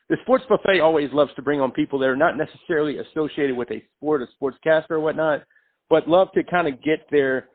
the sports buffet always loves to bring on people that are not necessarily associated with a sport, a sportscaster or whatnot, but love to kind of get their,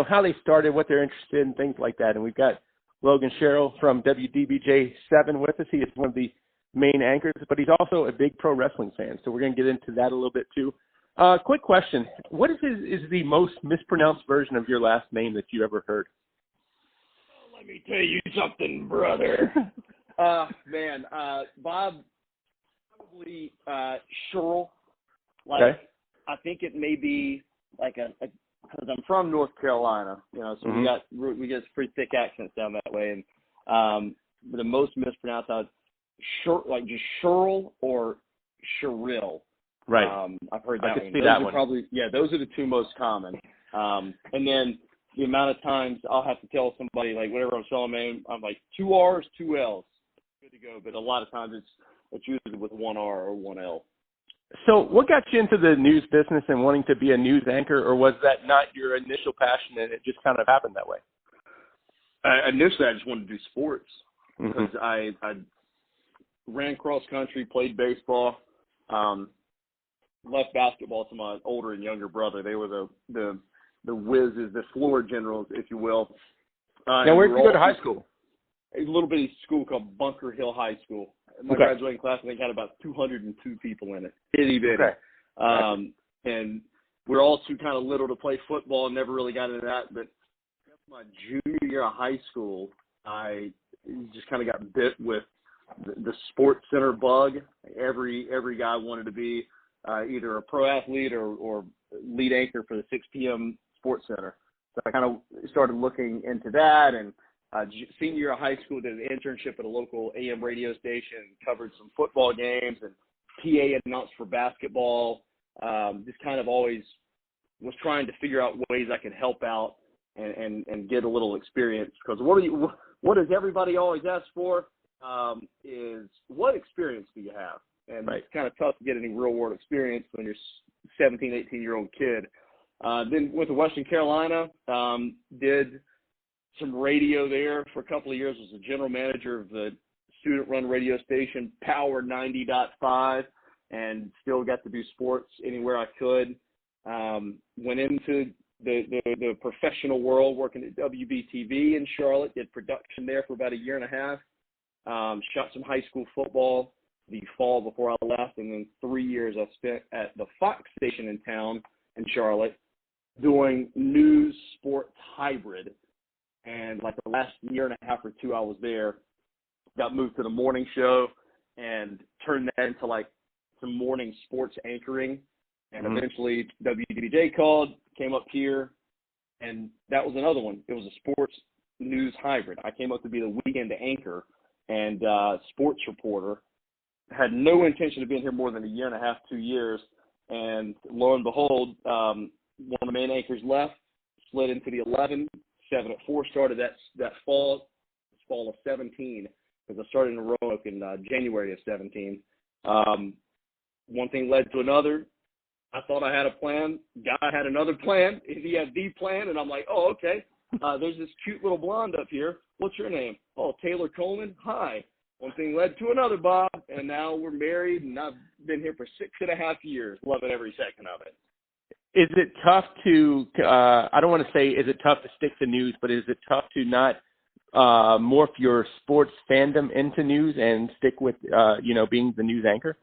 how they started, what they're interested in, things like that. And we've got Logan Sherrill from WDBJ 7 with us. He is one of the main anchors, but he's also a big pro wrestling fan. So we're going to get into that a little bit too. Quick question. What is the most mispronounced version of your last name that you ever heard? Let me tell you something, brother. Bob, probably Sherrill. Okay. I think it may be because I'm from North Carolina, so we get pretty thick accents down that way, and the most mispronounced, just Sherrill or Sherrill. Right. I've heard that I could one. see Those that are one. probably, those are the two most common. And then the amount of times I'll have to tell somebody, like, whenever I'm selling my name, I'm like, 2 R's, 2 L's. Good to go. But a lot of times it's usually with 1 R or 1 L. So what got you into the news business and wanting to be a news anchor, or was that not your initial passion and it just kind of happened that way? Initially, I just wanted to do sports because I ran cross country, played baseball, left basketball to my older and younger brother. They were the whizzes, the floor generals, if you will. Now, where did you go to high school? A little bitty school called Bunker Hill High School. My graduating class, I think, had about 202 people in it. Itty bitty. Okay. And we're all too kind of little to play football. Never really got into that. But my junior year of high school, I just kind of got bit with the sports center bug. Every guy wanted to be either a pro athlete or lead anchor for the 6 p.m. Sports Center. So I kind of started looking into that, and senior year of high school, did an internship at a local AM radio station, covered some football games, and PA announced for basketball. Just kind of always was trying to figure out ways I could help out and get a little experience. Because what does everybody always ask for is, what experience do you have? And It's kind of tough to get any real-world experience when you're 17, 18-year-old kid. Then went to Western Carolina, did some radio there for a couple of years, was the general manager of the student-run radio station, Power 90.5, and still got to do sports anywhere I could. Went into the professional world, working at WBTV in Charlotte, did production there for about a year and a half, shot some high school football the fall before I left, and then 3 years I spent at the Fox station in town in Charlotte doing news sports hybrid. And like the last year and a half or two I was there, got moved to the morning show and turned that into like some morning sports anchoring. And eventually WDBJ called, came up here, and that was another one. It was a sports news hybrid. I came up to be the weekend anchor and sports reporter. Had no intention of being here more than a year and a half, 2 years. And lo and behold, one of the main anchors left, slid into the 11. 7 at 4 started that fall of 17, because I started in Roanoke in January of 17. One thing led to another. I thought I had a plan. Guy had another plan. He had the plan, and I'm like, oh, okay. There's this cute little blonde up here. What's your name? Oh, Taylor Coleman. Hi. One thing led to another, Bob, and now we're married, and I've been here for 6.5 years, loving every second of it. Is it tough to, I don't want to say is it tough to stick to news, but is it tough to not morph your sports fandom into news and stick with, being the news anchor?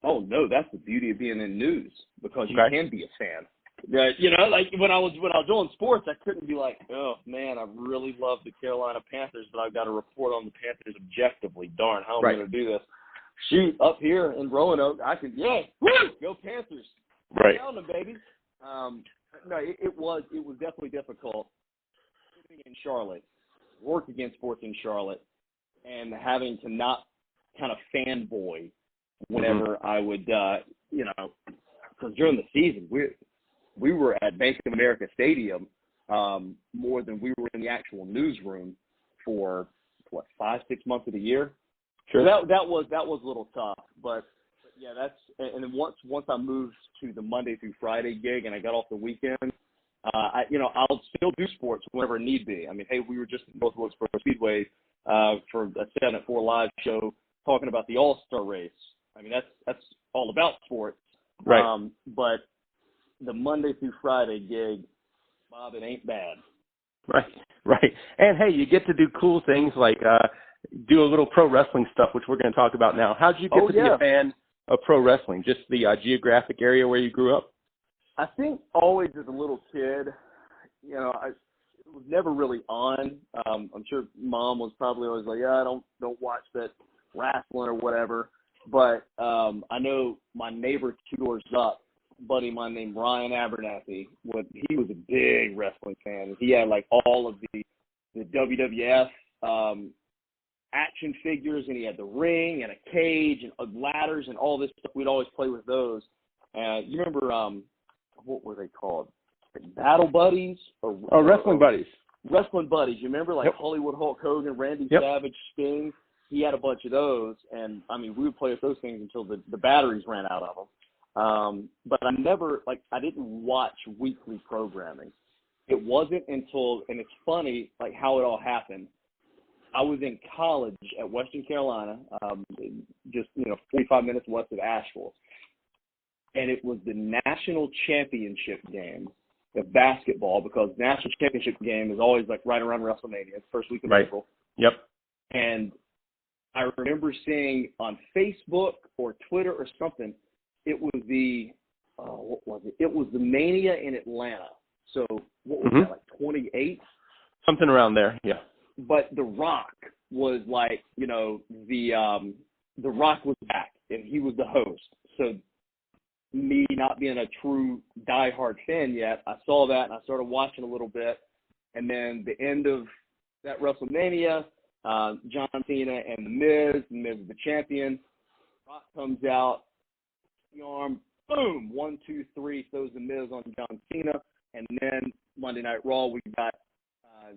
Oh, no, that's the beauty of being in news, because you can be a fan. Like when I was doing sports, I couldn't be like, oh, man, I really love the Carolina Panthers, but I've got to report on the Panthers objectively. Darn, how am I going to do this? Shoot, up here in Roanoke, I could, go Panthers. Right. Down them, baby. No, it was definitely difficult living in Charlotte, work against sports in Charlotte, and having to not kind of fanboy whenever I would, because during the season we were at Bank of America Stadium more than we were in the actual newsroom for 5-6 months of the year. Sure. So that was a little tough, but yeah, and then once I moved to the Monday through Friday gig and I got off the weekend, I'll still do sports whenever need be. I mean, hey, we were just in North Wilkesboro Speedway for a 7 at 4 live show talking about the All-Star race. I mean, that's all about sports. Right. But the Monday through Friday gig, Bob, it ain't bad. Right. Right. And hey, you get to do cool things like do a little pro wrestling stuff, which we're going to talk about now. How did you get to be a fan of pro wrestling? Just the geographic area where you grew up? I think always as a little kid, you know, it was never really on. I'm sure Mom was probably always like, yeah, don't watch that wrestling or whatever. But I know my neighbor 2 doors up, buddy of mine named Ryan Abernathy, he was a big wrestling fan. He had like all of the WWF action figures, and he had the ring and a cage and ladders and all this stuff. We'd always play with those. You remember what were they called? Battle Buddies or Wrestling Buddies. Wrestling Buddies. You remember like Yep. Hollywood Hulk Hogan, Randy Yep. Savage, Sting? He had a bunch of those, and I mean, we would play with those things until the batteries ran out of them. But I didn't watch weekly programming. It wasn't until, and it's funny, like how it all happened. I was in college at Western Carolina, just 45 minutes west of Asheville, and it was the national championship game of basketball, because the national championship game is always like right around WrestleMania, it's first week of Right. April. Yep. And I remember seeing on Facebook or Twitter or something, it was what was it? It was the Mania in Atlanta. So what was that, like 28? Something around there, yeah. But The Rock was like, The Rock was back, and he was the host. So me not being a true diehard fan yet, I saw that and I started watching a little bit. And then the end of that WrestleMania, John Cena and The Miz is the champion. Rock comes out, the arm, boom, 1, 2, 3, throws The Miz on John Cena. And then Monday Night Raw, we got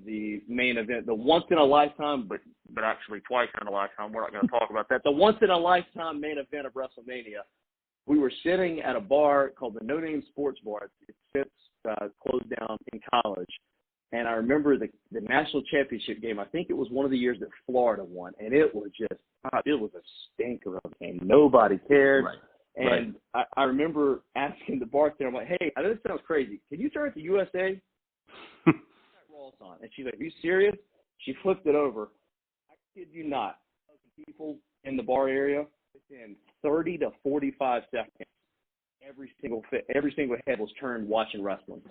the main event, the once-in-a-lifetime, but actually twice in a lifetime. We're not going to talk about that. The once-in-a-lifetime main event of WrestleMania. We were sitting at a bar called the No Name Sports Bar. It's since closed down in college. And I remember the national championship game. I think it was one of the years that Florida won. And it was just, it was a stinker of a game. Nobody cared. Right. And I remember asking the bartender, I'm like, hey, I know this sounds crazy. Can you turn it to USA? On. And she's like, are you serious? She flipped it over. I kid you not. People in the bar area, within 30 to 45 seconds, every single head was turned watching wrestling.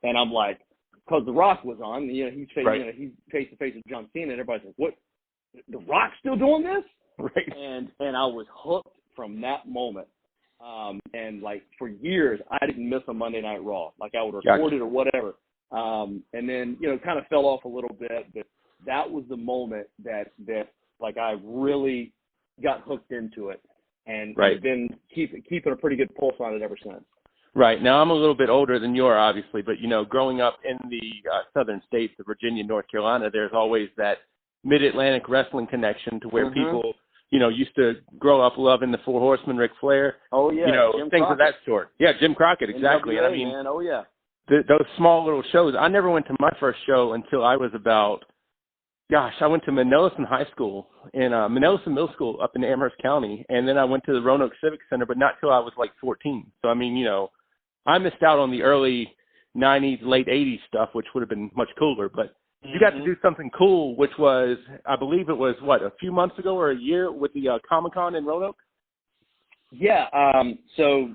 And I'm like, because The Rock was on, he's face to face with John Cena, and everybody's like, what? The Rock's still doing this? Right. And I was hooked from that moment. And like for years, I didn't miss a Monday Night Raw. Like I would record it or whatever. And then, kind of fell off a little bit, but that was the moment that like I really got hooked into it, and I've been keeping a pretty good pulse on it ever since. Right. Now, I'm a little bit older than you are, obviously, but, growing up in the southern states of Virginia, North Carolina, there's always that mid-Atlantic wrestling connection to where people, used to grow up loving the Four Horsemen, Ric Flair. Oh, yeah. Things Crockett. Of that sort. Yeah, Jim Crockett, exactly. NWA, and I mean, man. Oh, yeah. Those small little shows. I never went to my first show until I was about, I went to Manelason High School and Manelason Middle School up in Amherst County, and then I went to the Roanoke Civic Center, but not till I was like 14. So, I mean, I missed out on the early 90s, late 80s stuff, which would have been much cooler, but you got to do something cool, which was, I believe it was, a few months ago or a year with the Comic-Con in Roanoke? Yeah, so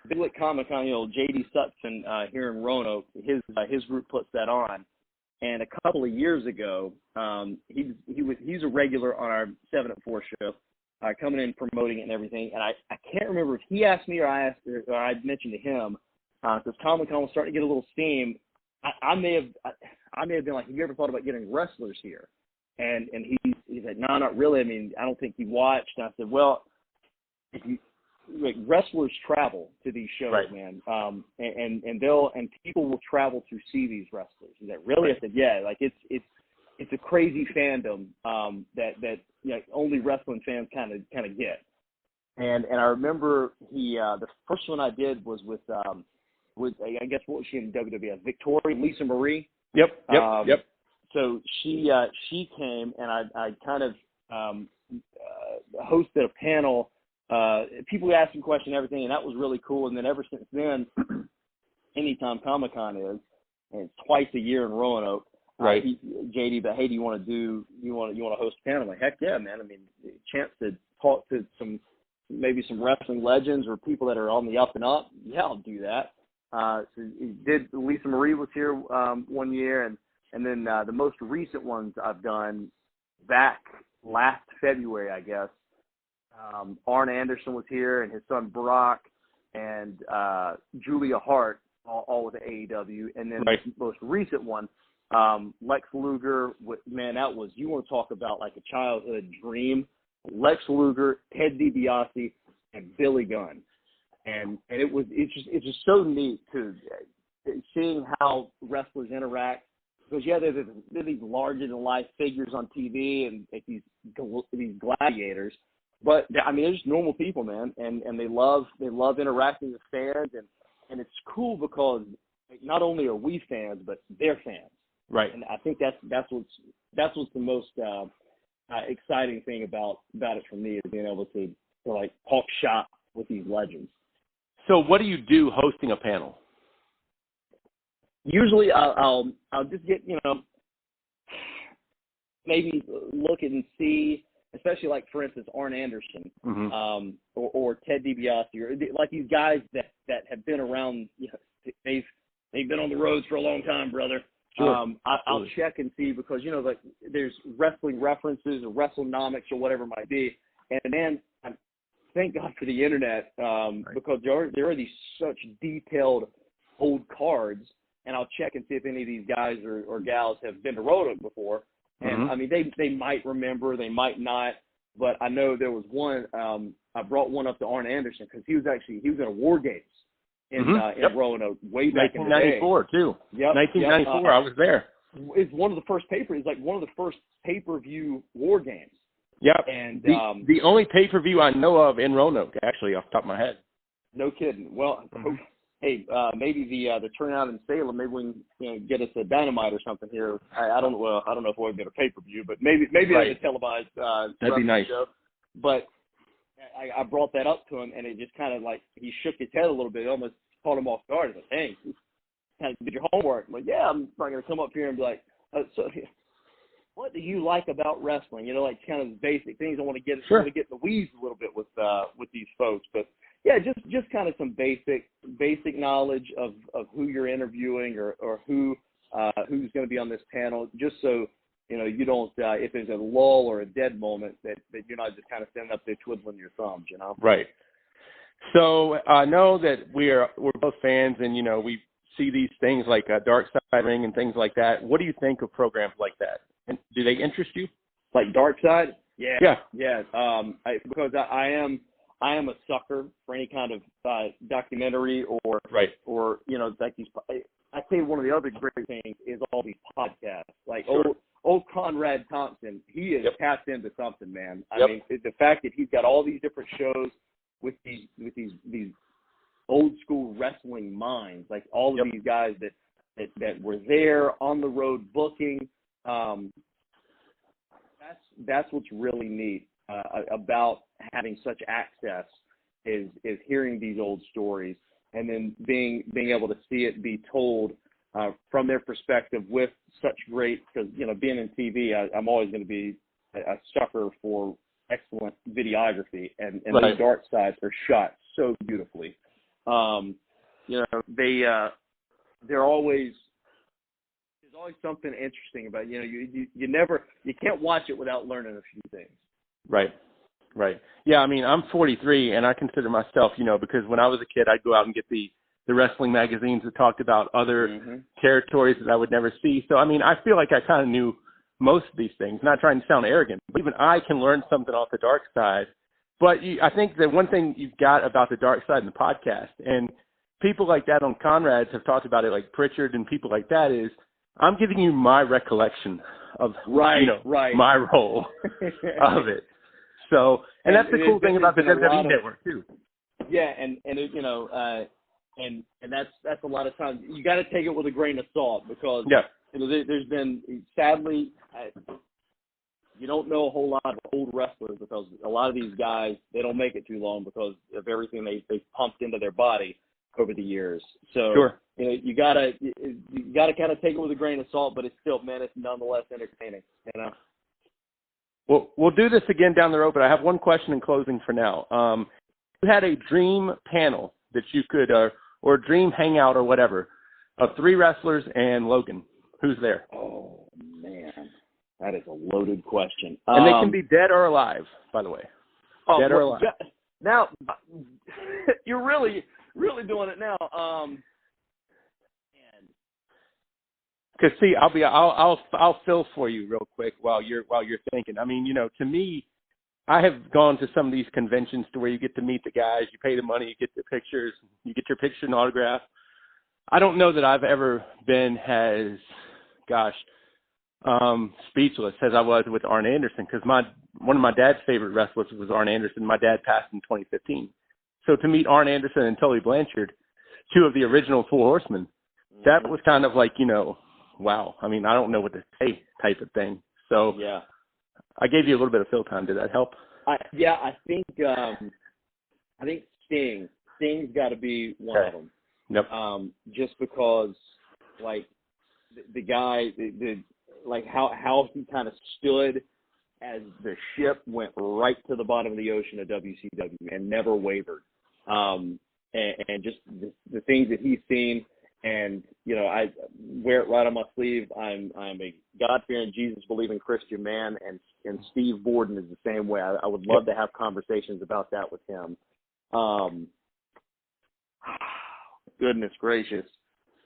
Biglet Comic-Con, J.D. Sutphin here in Roanoke, his group puts that on. And a couple of years ago, he's a regular on our 7 at 4 show, coming in, promoting it and everything. And I can't remember if he asked me or I mentioned to him, because Comic-Con was starting to get a little steam. I may have been like, have you ever thought about getting wrestlers here? And he said, no, not really. I mean, I don't think he watched. And I said, well, wrestlers travel to these shows, man, and people will travel to see these wrestlers. Is that really? I said, yeah. Like it's a crazy fandom that only wrestling fans kind of get. And I remember the first one I did was with I guess what was she in WWF? Victoria, Lisa Marie. Yep. So she came, and I kind of hosted a panel. People asked him questions and everything, and that was really cool. And then ever since then, anytime Comic-Con is, and it's twice a year in Roanoke, right? JD, but hey, do you want to host a panel? I'm like, heck yeah, man. I mean, chance to talk to maybe some wrestling legends or people that are on the up and up. Yeah, I'll do that. So he did. Lisa Marie was here 1 year, and then the most recent ones I've done back last February, I guess. Arn Anderson was here, and his son Brock, and Julia Hart, all with the AEW, and then right. the most recent one, Lex Luger. Man, that was, you want to talk about like a childhood dream. Lex Luger, Ted DiBiase, and Billy Gunn, and it's just so neat to seeing how wrestlers interact. Because they're these larger than life figures on TV and like these gladiators, but I mean they're just normal people, man, and they love interacting with fans, and it's cool because not only are we fans, but they're fans, right? And I think that's what's the most exciting thing about it for me, is being able to like talk shop with these legends. So what do you do hosting a panel? Usually I'll just get, maybe look and see, especially like, for instance, Arn Anderson, mm-hmm. or Ted DiBiase, or like these guys that have been around, they've been on the roads for a long time, brother. Sure. I'll check and see, because, like there's wrestling references or WrestleNomics or whatever it might be. And then thank God for the internet, right. because there are these such detailed old cards. And I'll check and see if any of these guys or gals have been to Roanoke before. And, mm-hmm. I mean, they might remember, they might not. But I know there was one, I brought one up to Arn Anderson, because he was in a War Games in Roanoke way back in the day. 1994, too. Yep. 1994, I was there. It's one of the first it's like one of the first pay-per-view War Games. Yep. And the only pay-per-view I know of in Roanoke, actually, off the top of my head. No kidding. Well, mm-hmm. Hey, maybe the turnout in Salem, maybe we can get us a Dynamite or something here. I don't know. Well, I don't know if we'll get a pay-per-view, but maybe right. like a televised that'd be nice. show. But I brought that up to him, and it just kind of like, he shook his head a little bit. It almost caught him off guard. He was like, hey, kind of did your homework. I'm like, yeah, I'm not going to come up here and be like, so what do you like about wrestling? Like kind of basic things. I want to get in the weeds a little bit with these folks, but yeah, just kind of some basic knowledge of who you're interviewing or who's going to be on this panel, just so you don't if there's a lull or a dead moment that you're not just kind of standing up there twiddling your thumbs, Right. So I know that we're both fans, and we see these things like Dark Side Ring and things like that. What do you think of programs like that? And do they interest you? Like Dark Side? Yeah. Because I am a sucker for any kind of documentary or right. or like these. I tell you, one of the other great things is all these podcasts. Like sure. old Conrad Thompson, he is tapped into something, man. I yep. mean, the fact that he's got all these different shows with these old school wrestling minds, like all of yep. these guys that were there on the road booking. That's what's really neat about having such access is hearing these old stories, and then being able to see it be told from their perspective with such great, because being in TV, I'm always going to be a sucker for excellent videography, and right. those Dark Sides are shot so beautifully. They're always. There's always something interesting about you can't watch it without learning a few things. Right. Yeah, I mean, I'm 43, and I consider myself, because when I was a kid, I'd go out and get the wrestling magazines that talked about other mm-hmm. territories that I would never see. So, I mean, I feel like I kind of knew most of these things, not trying to sound arrogant, but even I can learn something off the Dark Side. But I think that one thing you've got about the Dark Side in the podcast, and people like that on Conrad's have talked about it, like Pritchard and people like that, is I'm giving you my recollection of right. my role of it. So, and that's the cool thing about the WWE Network too. Yeah, and that's a lot of times you got to take it with a grain of salt, because there's been, sadly, you don't know a whole lot of old wrestlers because a lot of these guys, they don't make it too long because of everything they've pumped into their body over the years. So, Sure. You gotta kind of take it with a grain of salt, but it's still, man, it's nonetheless entertaining, Well, we'll do this again down the road, but I have one question in closing for now. You had a dream panel that you could, or a dream hangout or whatever, of 3 wrestlers and Logan. Who's there? Oh, man. That is a loaded question. And they can be dead or alive, by the way. Dead or alive. Now, you're really doing it now. Because see, I'll fill for you real quick while you're thinking. I mean, to me, I have gone to some of these conventions to where you get to meet the guys, you pay the money, you get the pictures, you get your picture and autograph. I don't know that I've ever been as, speechless as I was with Arn Anderson, because one of my dad's favorite wrestlers was Arn Anderson. My dad passed in 2015. So to meet Arn Anderson and Tully Blanchard, 2 of the original Four Horsemen, that was kind of like, wow. I mean, I don't know what to say type of thing. So yeah, I gave you a little bit of fill time. Did that help? I think Sting's got to be one of them. Yep. Just because, like, the guy, like how he kind of stood as the ship went right to the bottom of the ocean of WCW and never wavered. And just the things that he's seen. And, I wear it right on my sleeve. I'm a God-fearing, Jesus-believing Christian man, and Steve Borden is the same way. I would love to have conversations about that with him. Goodness gracious.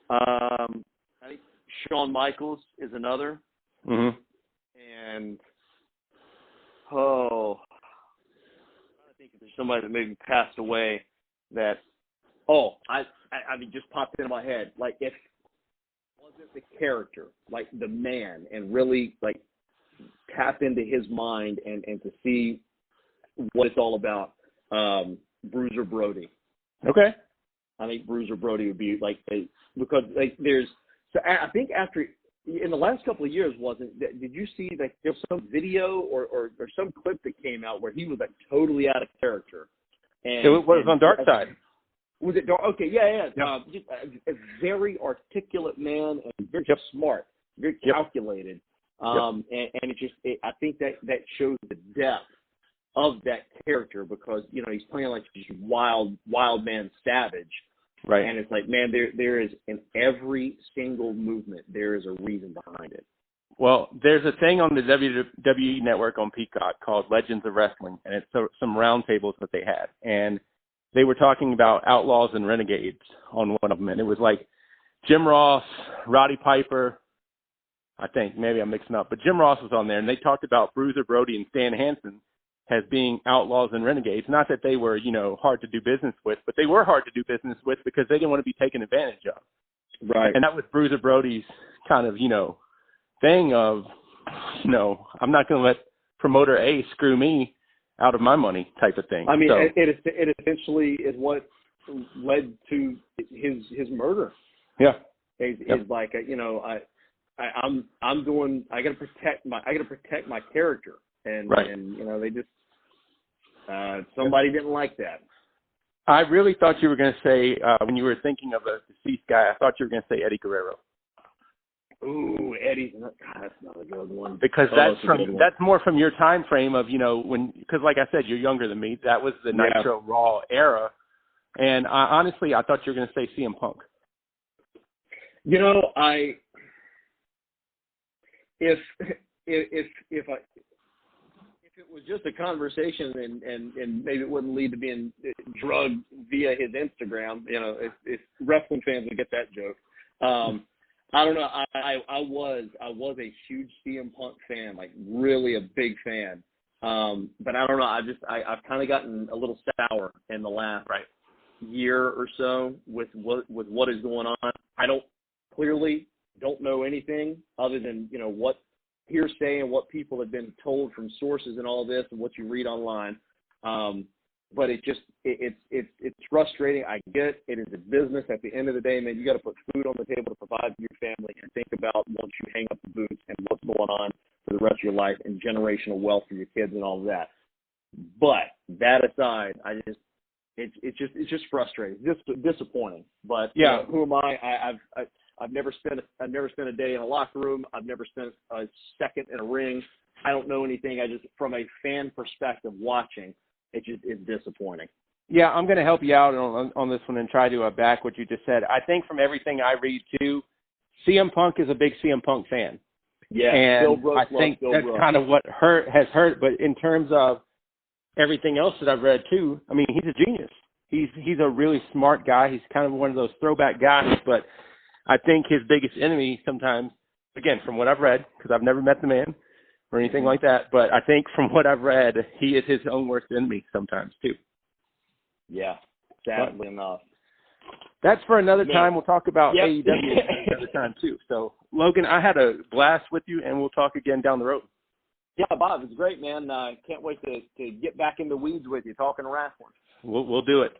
I think Shawn Michaels is another. Mm-hmm. And, I think if there's somebody that maybe passed away that, I mean, just popped into my head. Like, if it wasn't the character, like the man, and really, like, tap into his mind and to see what it's all about, Bruiser Brody. Okay. I think Bruiser Brody would be, like, because, like, I think after, in the last couple of years, did you see, like, there was some video or some clip that came out where he was, like, totally out of character? And it was on Dark Side. Was it dark? Okay, yeah. Yep. Just a very articulate man and very smart, very calculated. And it just, I think that shows the depth of that character because, he's playing like just wild man savage. Right. And it's like, man, there is in every single movement, there is a reason behind it. Well, there's a thing on the WWE Network on Peacock called Legends of Wrestling, and it's some roundtables that they had. And they were talking about Outlaws and Renegades on one of them. And it was like Jim Ross, Roddy Piper, I think. Maybe I'm mixing up. But Jim Ross was on there, and they talked about Bruiser Brody and Stan Hansen as being outlaws and renegades. Not that they were, hard to do business with, but they were hard to do business with because they didn't want to be taken advantage of. Right. And that was Bruiser Brody's kind of, thing of, I'm not going to let promoter A screw me out of my money type of thing. I mean, it essentially is what led to his murder. Yeah. It's like, I got to protect my character. And, right. And they just, somebody didn't like that. I really thought you were going to say, when you were thinking of a deceased guy, I thought you were going to say Eddie Guerrero. Ooh, Eddie, that's not a good one. Because that's more from your time frame of, because like I said, you're younger than me. That was the Nitro Raw era. And honestly, I thought you were going to say CM Punk. If it was just a conversation and maybe it wouldn't lead to being drugged via his Instagram, if wrestling fans would get that joke. I don't know. I was a huge CM Punk fan, like really a big fan. But I don't know. I've kind of gotten a little sour in the last year or so with what is going on. I clearly don't know anything other than what hearsay and what people have been told from sources and all this and what you read online. But it's frustrating. I get it is a business. At the end of the day, man, you got to put food on the table to provide for your family and think about once you hang up the boots and what's going on for the rest of your life and generational wealth for your kids and all of that. But that aside, it's just frustrating, disappointing. But yeah, who am I? I've never spent a day in a locker room. I've never spent a second in a ring. I don't know anything. From a fan perspective, watching, it's disappointing. Yeah, I'm going to help you out on this one and try to back what you just said. I think from everything I read too, CM Punk is a big CM Punk fan. Yeah, and Bill Brooks I think Bill that's Brooks. kind of what has hurt. But in terms of everything else that I've read too, I mean, he's a genius. He's a really smart guy. He's kind of one of those throwback guys. But I think his biggest enemy sometimes, again, from what I've read, because I've never met the man or anything like that, but I think from what I've read, he is his own worst enemy sometimes too. Yeah, sadly enough. That's for another time. We'll talk about Yep. AEW another time too. So, Logan, I had a blast with you, and we'll talk again down the road. Yeah, Bob, it's great, man. Can't wait to get back in the weeds with you, talking wrestling. We'll do it.